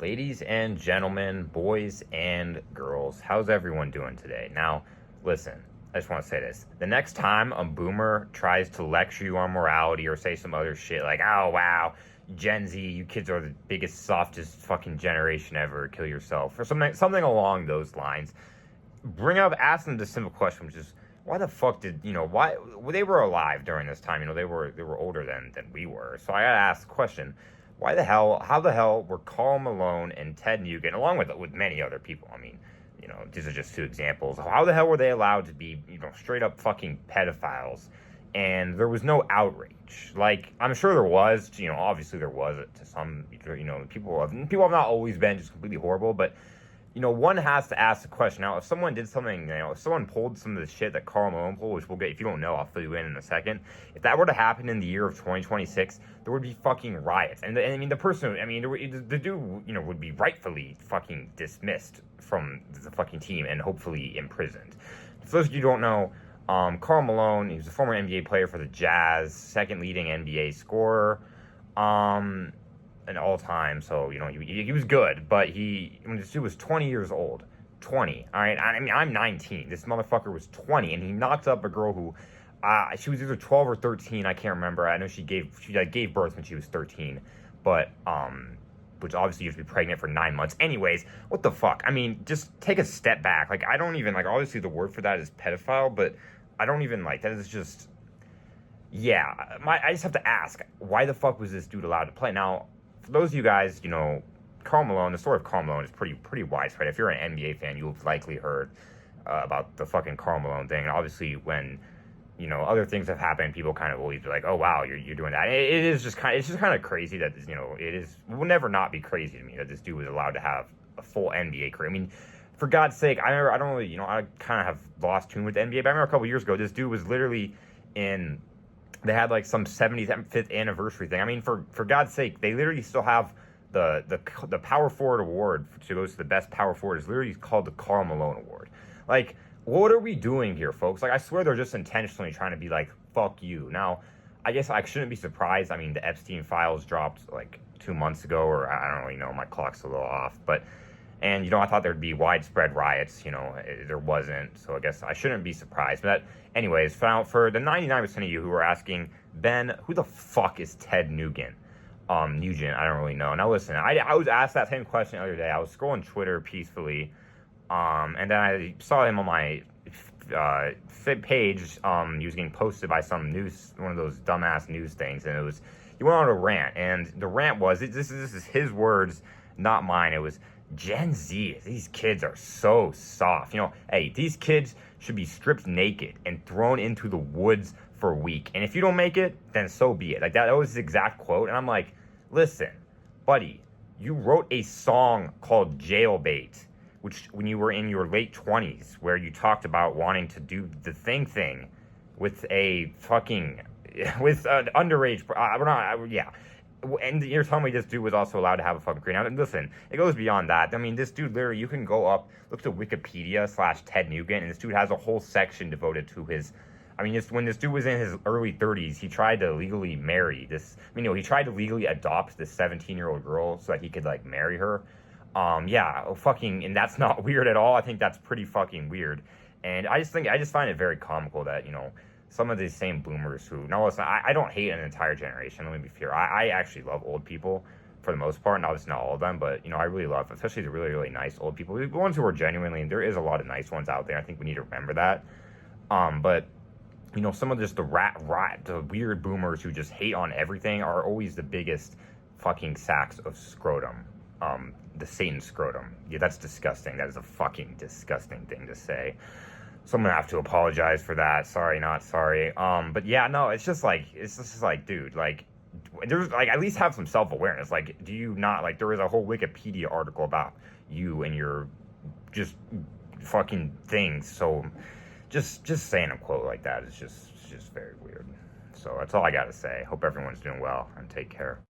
Ladies and gentlemen, boys and girls, how's everyone doing today? Now, listen, I just want to say this. The next time a boomer tries to lecture you on morality or say some other shit like, oh, wow, Gen Z, you kids are the biggest, softest fucking generation ever, kill yourself, or something along those lines, ask them the simple question, which is, why the fuck did, why, well, they were alive during this time, they were older than we were. So I gotta ask the question, how the hell were Karl Malone and Ted Nugent, along with many other people, these are just two examples, how the hell were they allowed to be, straight up fucking pedophiles, and there was no outrage? Like, I'm sure there was, obviously there was to some, people have not always been just completely horrible, but one has to ask the question. Now, if someone did something, if someone pulled some of the shit that Karl Malone pulled, which we'll get, if you don't know, I'll fill you in a second. If that were to happen in the year of 2026, there would be fucking riots. And the dude, would be rightfully fucking dismissed from the fucking team and hopefully imprisoned. For those of you who don't know, Karl Malone, he was a former NBA player for the Jazz, second leading NBA scorer. An all-time, so he was good, but when this dude was 20 years old, 20, all right, I'm 19, this motherfucker was 20, and he knocked up a girl who she was either 12 or 13, I can't remember. I know she gave birth when she was 13, but which obviously you have to be pregnant for 9 months. Anyways, what the fuck? Just take a step back. Like, I don't even, like, obviously the word for that is pedophile, but I don't even, like, that is just, yeah, I just have to ask, why the fuck was this dude allowed to play? Now, for those of you guys, Karl Malone, the story of Karl Malone is pretty widespread. If you're an NBA fan, you've likely heard about the fucking Karl Malone thing. And obviously, when other things have happened, people kind of always be like, "Oh wow, you're doing that." It's just kind of crazy that it will never not be crazy to me that this dude was allowed to have a full NBA career. For God's sake, I don't really, I kind of have lost tune with the NBA, but I remember a couple years ago, this dude was literally in. They had like some 75th anniversary thing. For God's sake, they literally still have the power forward award to goes to the best power forward is literally called the Karl Malone Award. Like, what are we doing here, folks? Like, I swear they're just intentionally trying to be like, fuck you. Now, I guess I shouldn't be surprised. The Epstein files dropped like 2 months ago, or I don't really know. My clock's a little off, and I thought there'd be widespread riots. There wasn't, so I guess I shouldn't be surprised. But anyways, for the 99% of you who are asking, Ben, who the fuck is Ted Nugent? Nugent, I don't really know. Now listen, I was asked that same question the other day. I was scrolling Twitter peacefully, and then I saw him on my page. He was getting posted by one of those dumbass news things, and he went on a rant, and the rant was, this is his words, not mine. It was, Gen Z, these kids are so soft. Hey, these kids should be stripped naked and thrown into the woods for a week. And if you don't make it, then so be it. Like, that was his exact quote. And I'm like, listen, buddy, you wrote a song called Jailbait, which when you were in your late 20s, where you talked about wanting to do the thing with a fucking, with an underage, yeah. And you're telling me this dude was also allowed to have a fucking career. Now, listen, it goes beyond that. This dude literally, you can go up, look to Wikipedia/Ted Nugent, and this dude has a whole section devoted to his. When this dude was in his early 30s, he tried to legally marry this. He tried to legally adopt this 17-year-old girl so that he could, like, marry her. And that's not weird at all. I think that's pretty fucking weird. And I just find it very comical that, some of these same boomers who, now listen, I don't hate an entire generation, let me be fair. I actually love old people for the most part, and obviously not all of them, but, I really love, especially the really, really nice old people, the ones who are genuinely, and there is a lot of nice ones out there, I think we need to remember that, but, some of just the weird boomers who just hate on everything are always the biggest fucking sacks of scrotum, the Satan scrotum. Yeah, that's disgusting. That is a fucking disgusting thing to say. So I'm gonna have to apologize for that. Sorry, not sorry. But yeah, no, it's just like, dude, like, there's like, at least have some self-awareness. Like, do you not, like, there is a whole Wikipedia article about you and your just fucking things. So just saying a quote like that is just very weird. So that's all I gotta say. Hope everyone's doing well and take care.